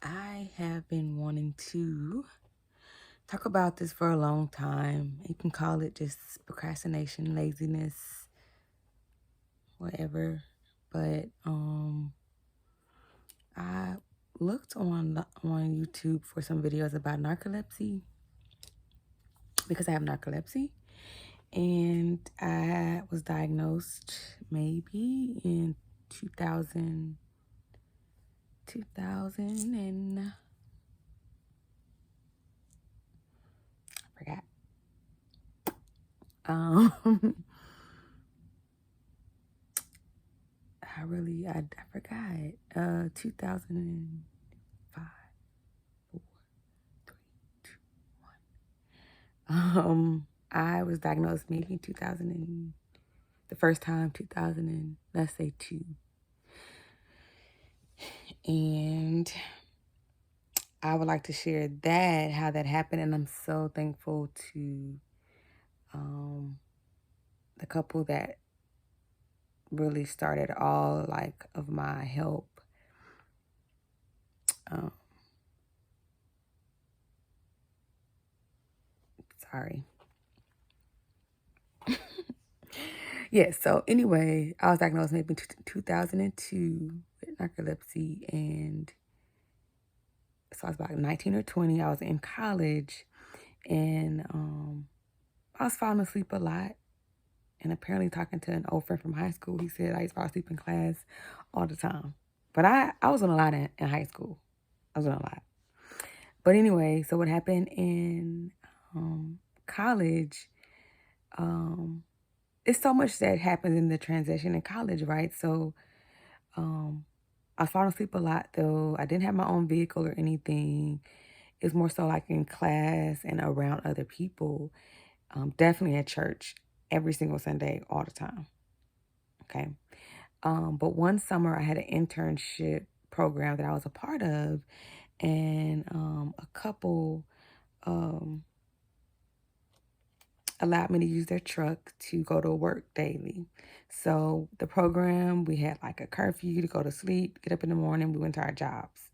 I have been wanting to talk about this for a long time. You can call it just procrastination, laziness, whatever. But I looked on YouTube for some videos about narcolepsy because I have narcolepsy, and I was diagnosed maybe in 2000 and I forgot. Um, I forgot. 2005, 4, 3, 2, 1. I was diagnosed maybe 2000 and the first time 2000 and let's say 2, and I would like to share how that happened, and I'm so thankful to the couple that really started all of my help. Um, sorry. Yes, so anyway, I was diagnosed maybe in 2002 with narcolepsy, and so I was about 19 or 20. I was in college, and I was falling asleep a lot. And apparently, talking to an old friend from high school, he said I used to fall asleep in class all the time. But I was on a lot in high school. I was on a lot. But anyway, so what happened in college, it's so much that happens in the transition in college, right? So I was falling asleep a lot, though. I didn't have my own vehicle or anything. It's more so like in class and around other people. Definitely at church every single Sunday, all the time. Okay. But one summer I had an internship program that I was a part of, and a couple allowed me to use their truck to go to work daily. So the program, we had like a curfew to go to sleep, get up in the morning, we went to our jobs,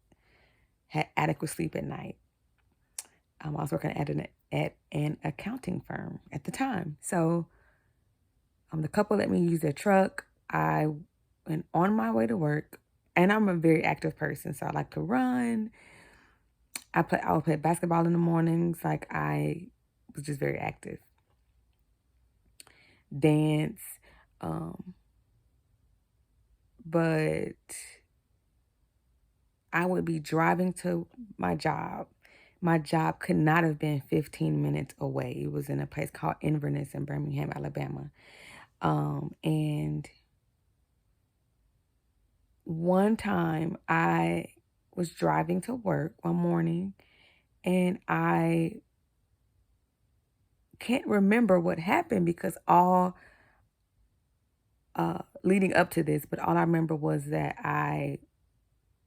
had adequate sleep at night. I was working at an accounting firm at the time. So the couple let me use their truck. I went on my way to work, and I'm a very active person, so I like to run. I would play basketball in the mornings. Like, I was just very active. Dance. But I would be driving to my job. My job could not have been 15 minutes away. It was in a place called Inverness in Birmingham, Alabama. And one time I was driving to work one morning, and I can't remember what happened because all leading up to this, but all I remember was that I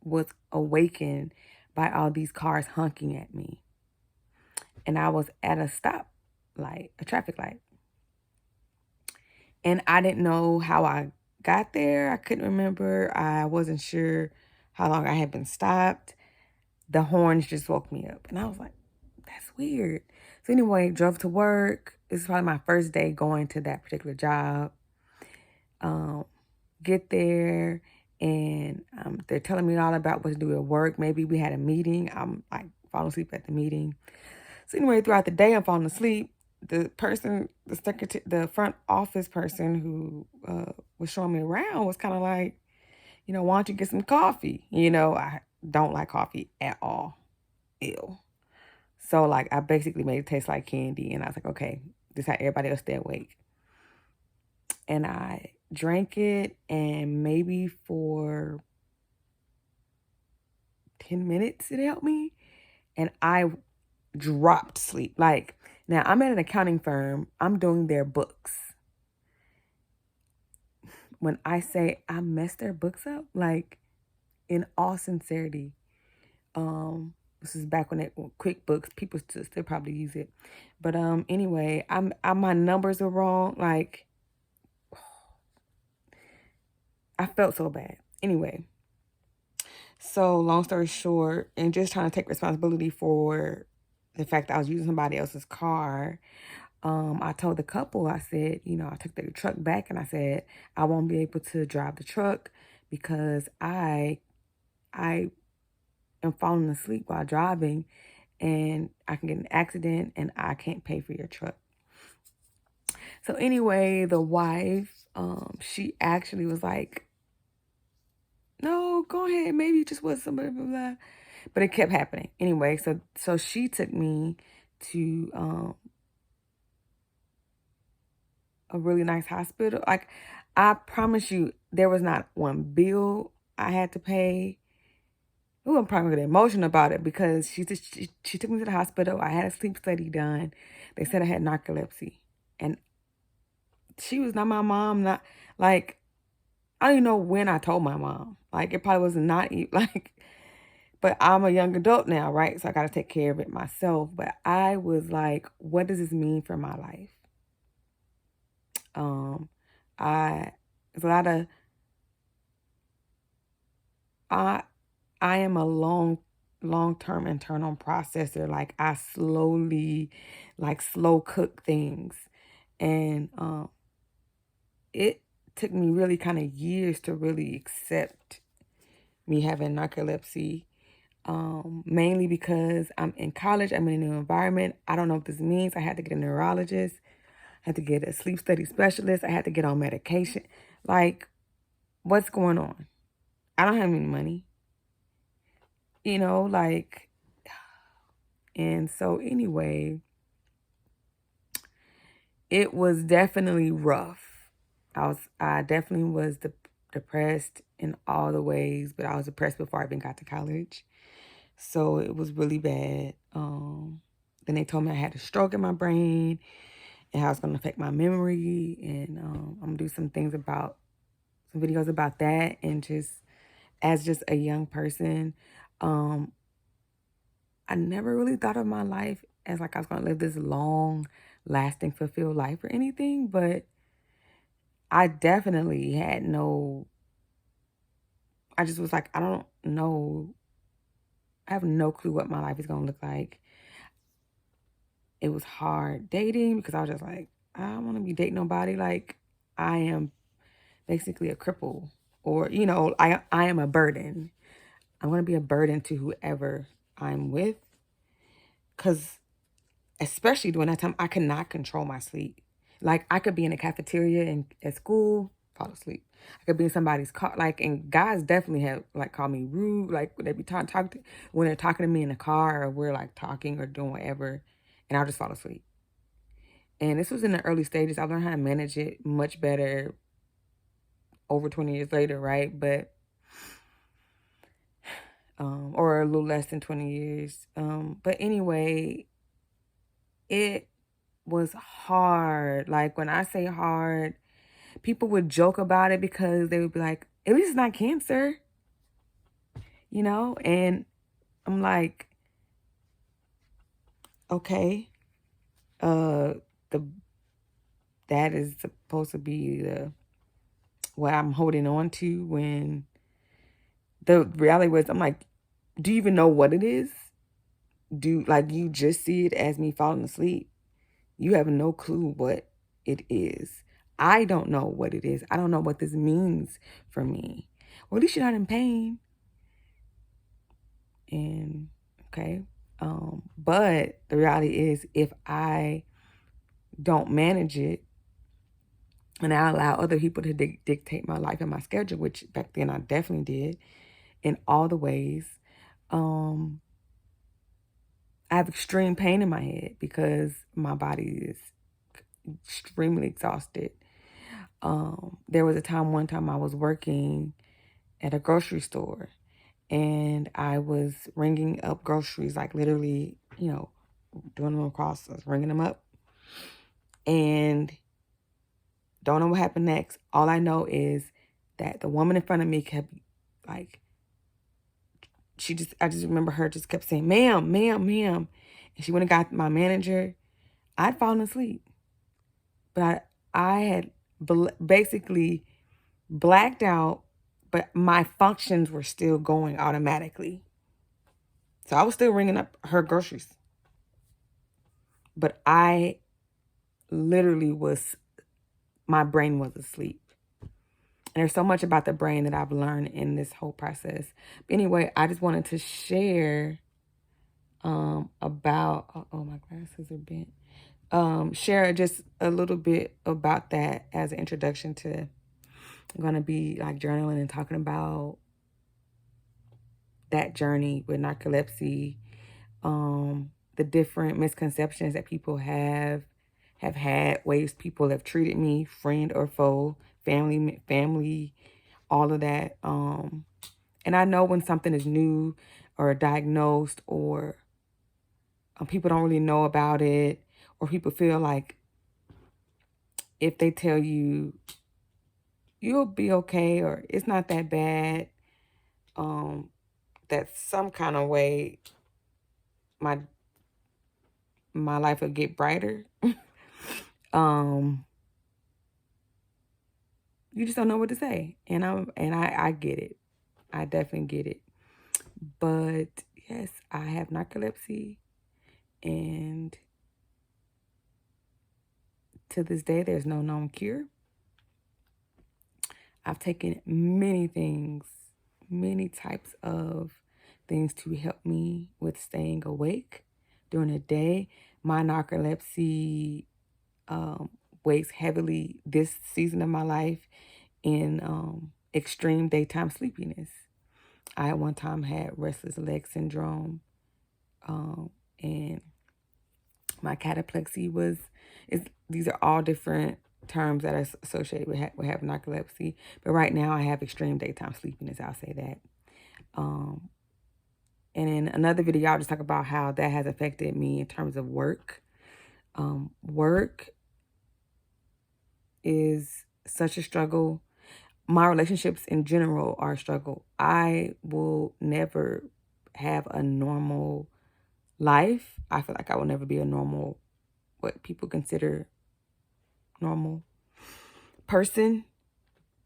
was awakened by all these cars honking at me. And I was at a a traffic light. And I didn't know how I got there. I couldn't remember. I wasn't sure how long I had been stopped. The horns just woke me up. And I was like, that's weird. So anyway, drove to work. This is probably my first day going to that particular job. Get there, and they're telling me all about what to do at work. Maybe we had a meeting. I'm like falling asleep at the meeting. So anyway, throughout the day, I'm falling asleep. The person, the secretary, the front office person who was showing me around was kind of like, why don't you get some coffee? I don't like coffee at all. Ew. So like, I basically made it taste like candy, and I was like, okay, this is how everybody else stay awake. And I drank it, and maybe for 10 minutes it helped me, and I dropped sleep. Like, now I'm at an accounting firm. I'm doing their books. When I say I messed their books up, like, in all sincerity, this is back when QuickBooks, people still probably use it. But anyway, my numbers are wrong. Like, I felt so bad. Anyway, So long story short, and just trying to take responsibility for the fact that I was using somebody else's car, I told the couple, I said, I took the truck back and I said, I won't be able to drive the truck because I am falling asleep while driving and I can get in an accident and I can't pay for your truck. So anyway, the wife, she actually was like, no, go ahead. Maybe it just was somebody, blah, blah. But it kept happening. Anyway, so she took me to a really nice hospital. Like, I promise you, there was not one bill I had to pay. Ooh, I'm probably getting emotional about it because she took me to the hospital. I had a sleep study done. They said I had narcolepsy. And she was not my mom, not like, I don't even know when I told my mom. Like, it probably was not like, but I'm a young adult now, right? So I got to take care of it myself. But I was like, what does this mean for my life? Um, there's a lot of, I, I am a long-term internal processor. Like, I slowly, like, slow cook things. And, it took me really kind of years to really accept me having narcolepsy. Mainly because I'm in college, I'm in a new environment. I don't know what this means. I had to get a neurologist, I had to get a sleep study specialist, I had to get on medication. Like, what's going on? I don't have any money, like, and so anyway, it was definitely rough. I definitely was depressed in all the ways, but I was depressed before I even got to college. So it was really bad. Then they told me I had a stroke in my brain and how it's going to affect my memory. And I'm going to do some videos about that. And just a young person, um, I never really thought of my life as like I was going to live this long lasting fulfilled life or anything. But I definitely I just was like, I don't know. I have no clue what my life is going to look like. It was hard dating because I was just like, I don't want to be dating nobody. Like, I am basically a cripple, or, I am a burden. I'm going to be a burden to whoever I'm with, because especially during that time, I could not control my sleep. Like, I could be in a cafeteria at school, fall asleep. I could be in somebody's car, like, and guys definitely have, like, called me rude, like, when they be when they're talking to me in the car, or we're, like, talking or doing whatever, and I'll just fall asleep. And this was in the early stages. I learned how to manage it much better over 20 years later, right? But, or a little less than 20 years. But anyway, it was hard. Like, when I say hard, people would joke about it because they would be like, at least it's not cancer, And I'm like, okay, the that is supposed to be what I'm holding on to, when the reality was, I'm like, do you even know what it is? Like, you just see it as me falling asleep? You have no clue what it is. I don't know what it is. I don't know what this means for me. Well, at least you're not in pain. And okay. But the reality is, if I don't manage it and I allow other people to dictate my life and my schedule, which back then I definitely did in all the ways, I have extreme pain in my head because my body is extremely exhausted. There was one time I was working at a grocery store and I was ringing up groceries, like literally, doing them across, I was ringing them up, and don't know what happened next. All I know is that the woman in front of me kept, like, I just remember her just kept saying, ma'am, ma'am, ma'am. And she went and got my manager. I'd fallen asleep, but I had basically blacked out, but my functions were still going automatically. So I was still ringing up her groceries. But I literally my brain was asleep. And there's so much about the brain that I've learned in this whole process. But anyway, I just wanted to share about, oh, my glasses are bent. Share just a little bit about that as an introduction to, I'm going to be like journaling and talking about that journey with narcolepsy, the different misconceptions that people have had, ways people have treated me, friend or foe, family, all of that. And I know when something is new or diagnosed, or people don't really know about it, or people feel like if they tell you you'll be okay or it's not that bad, that some kind of way my life will get brighter. You just don't know what to say. And I get it. I definitely get it. But yes, I have narcolepsy, and to this day there's no known cure. I've taken many things, many types of things to help me with staying awake during the day. My narcolepsy weighs heavily this season of my life in extreme daytime sleepiness. I at one time had restless leg syndrome, and my cataplexy these are all different terms that are associated with having narcolepsy. But right now I have extreme daytime sleepiness, I'll say that. And in another video, I'll just talk about how that has affected me in terms of work. Work is such a struggle. My relationships in general are a struggle. I will never have a normal life. I feel like I will never be a normal, what people consider normal person.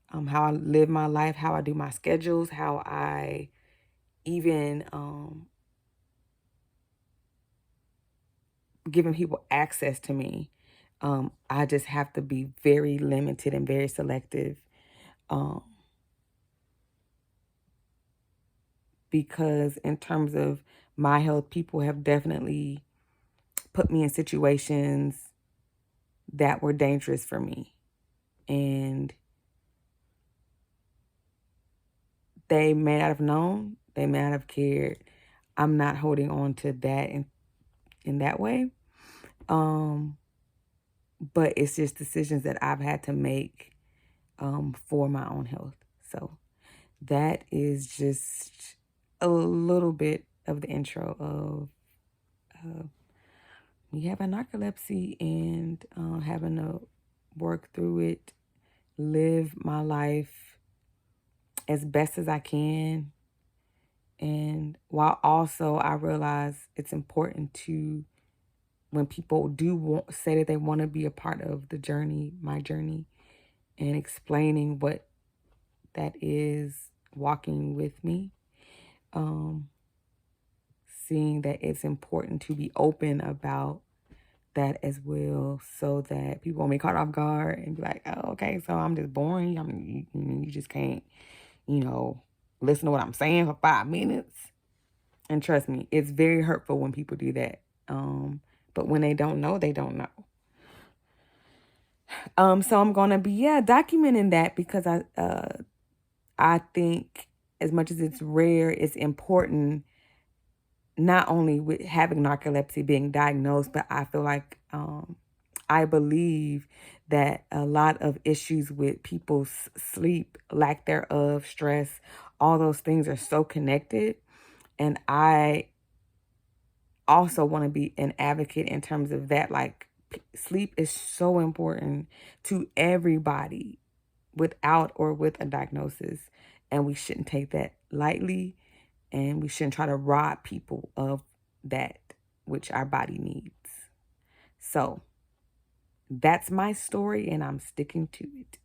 How I live my life, how I do my schedules, how I even giving people access to me. I just have to be very limited and very selective, because in terms of my health, people have definitely put me in situations that were dangerous for me. And they may not have known, they may not have cared. I'm not holding on to that in that way. But it's just decisions that I've had to make for my own health. So that is just a little bit of the intro of me having narcolepsy and having to work through it, live my life as best as I can. And while also I realize it's important to, when people do say that they want to be a part of the journey, my journey, and explaining what that is, walking with me, seeing that it's important to be open about that as well, so that people won't be caught off guard and be like, oh, okay, so I'm just boring. I mean, you just can't, listen to what I'm saying for 5 minutes. And trust me, it's very hurtful when people do that. But when they don't know, they don't know. So I'm gonna be documenting that, because I think as much as it's rare, it's important, not only with having narcolepsy, being diagnosed, but I feel like I believe that a lot of issues with people's sleep, lack thereof, stress, all those things are so connected. And I also want to be an advocate in terms of that. Like, sleep is so important to everybody, without or with a diagnosis. And we shouldn't take that lightly. And we shouldn't try to rob people of that which our body needs. So that's my story, and I'm sticking to it.